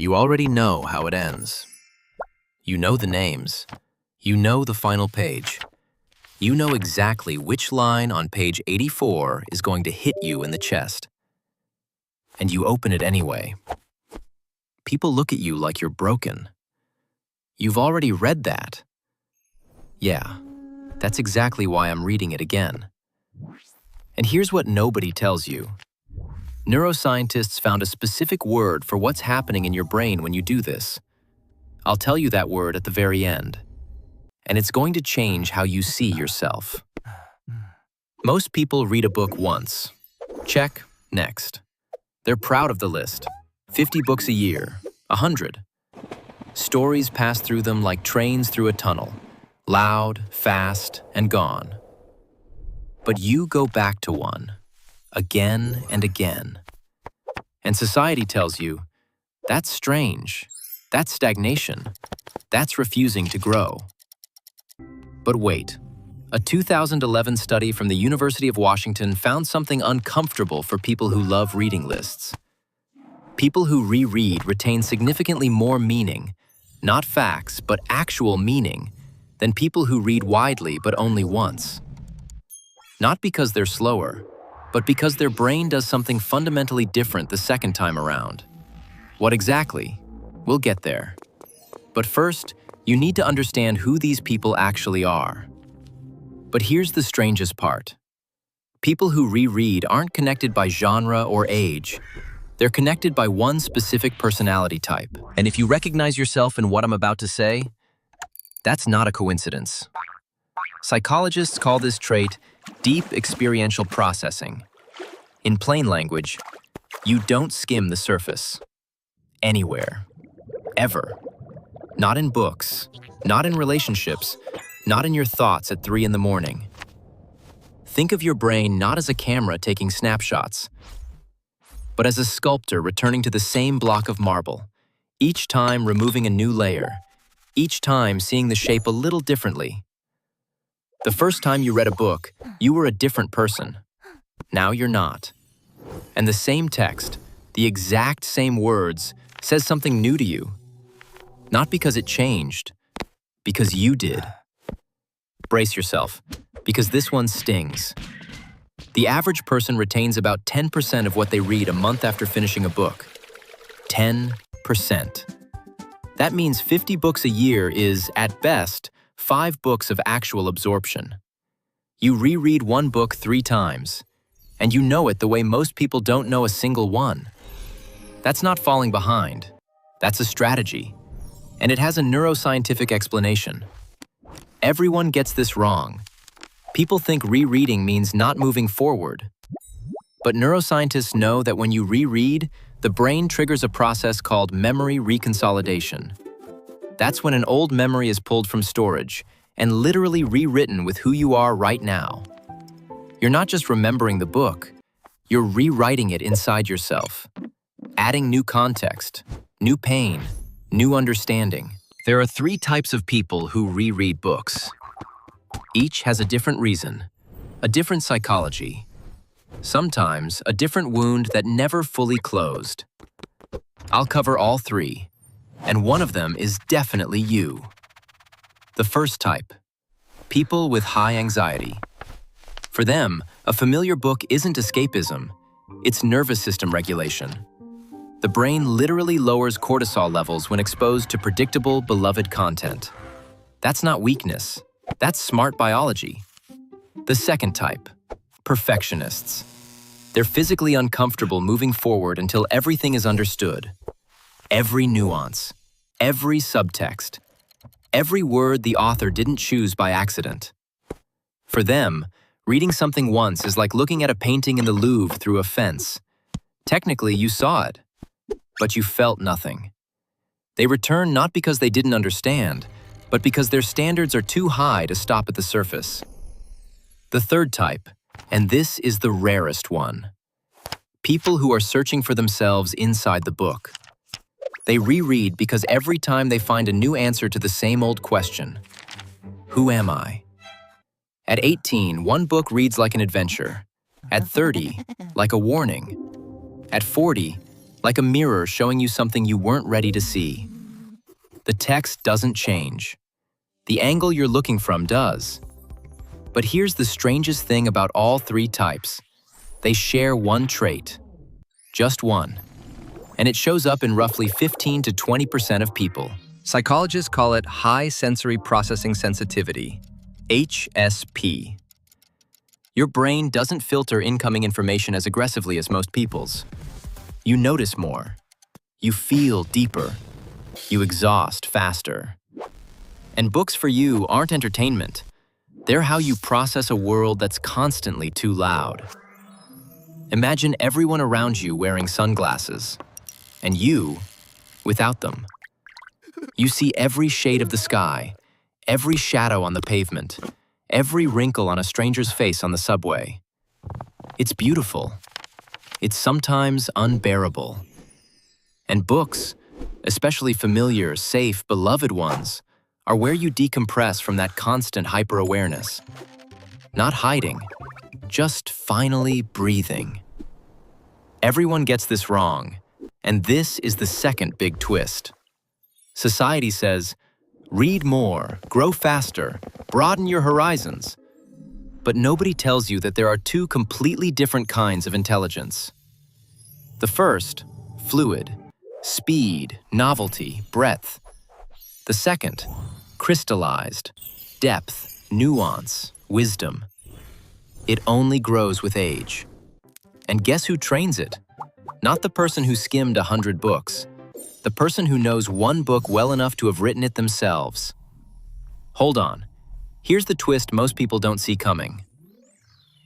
You already know how it ends. You know the names. You know the final page. You know exactly which line on page 84 is going to hit you in the chest. And you open it anyway. People look at you like you're broken. You've already read that. Yeah, that's exactly why I'm reading it again. And here's what nobody tells you. Neuroscientists found a specific word for what's happening in your brain when you do this. I'll tell you that word at the very end. And it's going to change how you see yourself. Most people read a book once. Check, next. They're proud of the list. 50 books a year, 100. Stories pass through them like trains through a tunnel, loud, fast, and gone. But you go back to one, again and again. And society tells you, that's strange, that's stagnation, that's refusing to grow. But wait, a 2011 study from the University of Washington found something uncomfortable for people who love reading lists. People who reread retain significantly more meaning, not facts, but actual meaning, than people who read widely but only once. Not because they're slower, but because their brain does something fundamentally different the second time around. What exactly? We'll get there. But first, you need to understand who these people actually are. But here's the strangest part. People who reread aren't connected by genre or age. They're connected by one specific personality type. And if you recognize yourself in what I'm about to say, that's not a coincidence. Psychologists call this trait deep experiential processing. In plain language, you don't skim the surface. Anywhere. Ever. Not in books, not in relationships, not in your thoughts at 3 in the morning. Think of your brain not as a camera taking snapshots, but as a sculptor returning to the same block of marble, each time removing a new layer, each time seeing the shape a little differently. The first time you read a book, you were a different person. Now you're not. And the same text, the exact same words, says something new to you. Not because it changed, because you did. Brace yourself, because this one stings. The average person retains about 10% of what they read a month after finishing a book. 10%. That means 50 books a year is, at best, 5 books of actual absorption. You reread one book 3 times, and you know it the way most people don't know a single one. That's not falling behind. That's a strategy. And it has a neuroscientific explanation. Everyone gets this wrong. People think rereading means not moving forward. But neuroscientists know that when you reread, the brain triggers a process called memory reconsolidation. That's when an old memory is pulled from storage and literally rewritten with who you are right now. You're not just remembering the book, you're rewriting it inside yourself, adding new context, new pain, new understanding. There are 3 types of people who reread books. Each has a different reason, a different psychology, sometimes a different wound that never fully closed. I'll cover all 3, and one of them is definitely you. The first type, people with high anxiety. For them, a familiar book isn't escapism, it's nervous system regulation. The brain literally lowers cortisol levels when exposed to predictable, beloved content. That's not weakness. That's smart biology. The second type, perfectionists. They're physically uncomfortable moving forward until everything is understood. Every nuance, every subtext, every word the author didn't choose by accident. For them, reading something once is like looking at a painting in the Louvre through a fence. Technically, you saw it, but you felt nothing. They return not because they didn't understand, but because their standards are too high to stop at the surface. The third type, and this is the rarest one, people who are searching for themselves inside the book. They reread because every time they find a new answer to the same old question, who am I? At 18, one book reads like an adventure. At 30, like a warning. At 40, like a mirror showing you something you weren't ready to see. The text doesn't change. The angle you're looking from does. But here's the strangest thing about all three types. They share one trait. Just one. And it shows up in roughly 15 to 20% of people. Psychologists call it high sensory processing sensitivity, HSP. Your brain doesn't filter incoming information as aggressively as most people's. You notice more. You feel deeper. You exhaust faster. And books for you aren't entertainment. They're how you process a world that's constantly too loud. Imagine everyone around you wearing sunglasses, and you without them. You see every shade of the sky, every shadow on the pavement, every wrinkle on a stranger's face on the subway. It's beautiful. It's sometimes unbearable. And books, especially familiar, safe, beloved ones, are where you decompress from that constant hyper-awareness. Not hiding, just finally breathing. Everyone gets this wrong, and this is the second big twist. Society says, read more, grow faster, broaden your horizons. But nobody tells you that there are two completely different kinds of intelligence. The first, fluid, speed, novelty, breadth. The second, crystallized, depth, nuance, wisdom. It only grows with age. And guess who trains it? Not the person who skimmed 100 books. The person who knows one book well enough to have written it themselves. Hold on. Here's the twist most people don't see coming.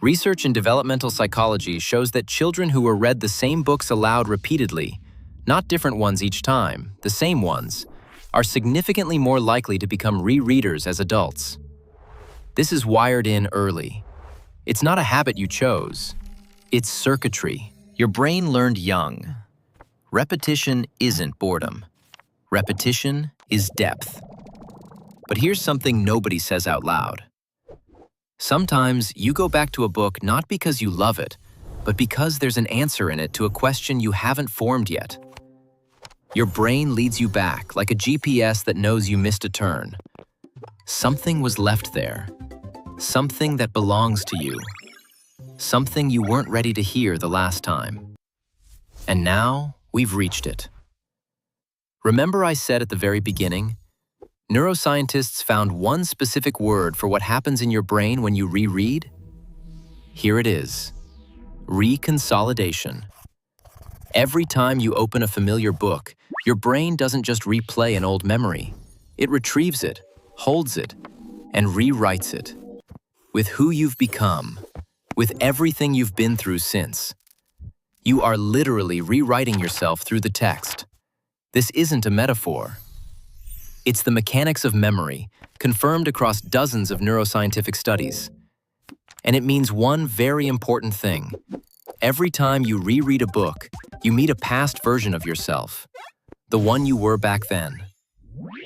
Research in developmental psychology shows that children who were read the same books aloud repeatedly, not different ones each time, the same ones, are significantly more likely to become rereaders as adults. This is wired in early. It's not a habit you chose. It's circuitry. Your brain learned young. Repetition isn't boredom. Repetition is depth. But here's something nobody says out loud. Sometimes you go back to a book not because you love it, but because there's an answer in it to a question you haven't formed yet. Your brain leads you back like a GPS that knows you missed a turn. Something was left there. Something that belongs to you. Something you weren't ready to hear the last time. And now, we've reached it. Remember I said at the very beginning, neuroscientists found one specific word for what happens in your brain when you reread? Here it is, reconsolidation. Every time you open a familiar book, your brain doesn't just replay an old memory. It retrieves it, holds it, and rewrites it. With who you've become, with everything you've been through since. You are literally rewriting yourself through the text. This isn't a metaphor. It's the mechanics of memory, confirmed across dozens of neuroscientific studies. And it means one very important thing. Every time you reread a book, you meet a past version of yourself, the one you were back then.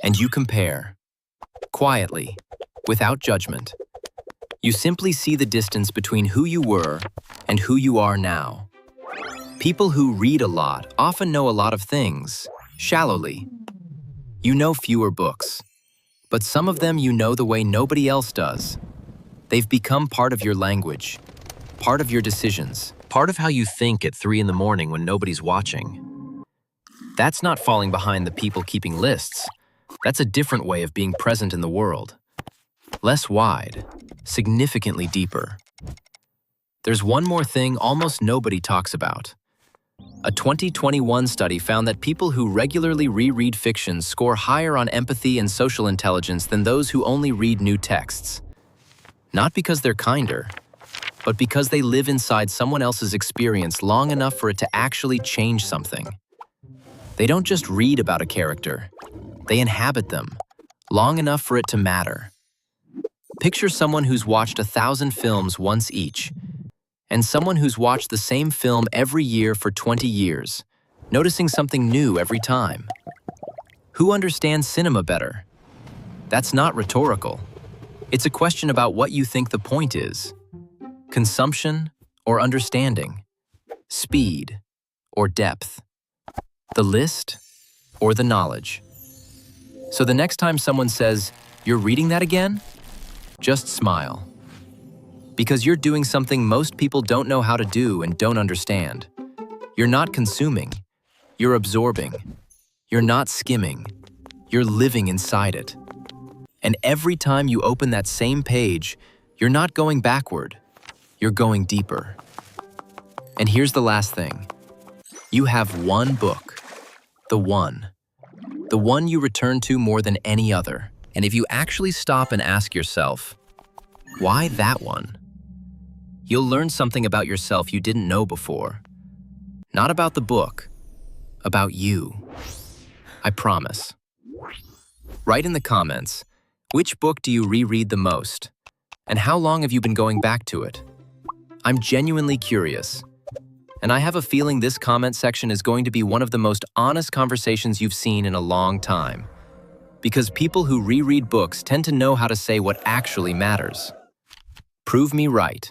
And you compare, quietly, without judgment. You simply see the distance between who you were and who you are now. People who read a lot often know a lot of things, shallowly. You know fewer books, but some of them you know the way nobody else does. They've become part of your language, part of your decisions, part of how you think at 3 in the morning when nobody's watching. That's not falling behind the people keeping lists. That's a different way of being present in the world. Less wide, significantly deeper. There's one more thing almost nobody talks about. A 2021 study found that people who regularly reread fiction score higher on empathy and social intelligence than those who only read new texts. Not because they're kinder, but because they live inside someone else's experience long enough for it to actually change something. They don't just read about a character, they inhabit them, long enough for it to matter. Picture someone who's watched 1,000 films once each, and someone who's watched the same film every year for 20 years, noticing something new every time. Who understands cinema better? That's not rhetorical. It's a question about what you think the point is. Consumption or understanding? Speed or depth? The list or the knowledge? So the next time someone says, "You're reading that again?" just smile. Because you're doing something most people don't know how to do and don't understand. You're not consuming. You're absorbing. You're not skimming. You're living inside it. And every time you open that same page, you're not going backward. You're going deeper. And here's the last thing. You have one book. The one. The one you return to more than any other. And if you actually stop and ask yourself, why that one? You'll learn something about yourself you didn't know before. Not about the book, about you. I promise. Write in the comments, which book do you reread the most? And how long have you been going back to it? I'm genuinely curious. And I have a feeling this comment section is going to be one of the most honest conversations you've seen in a long time. Because people who reread books tend to know how to say what actually matters. Prove me right.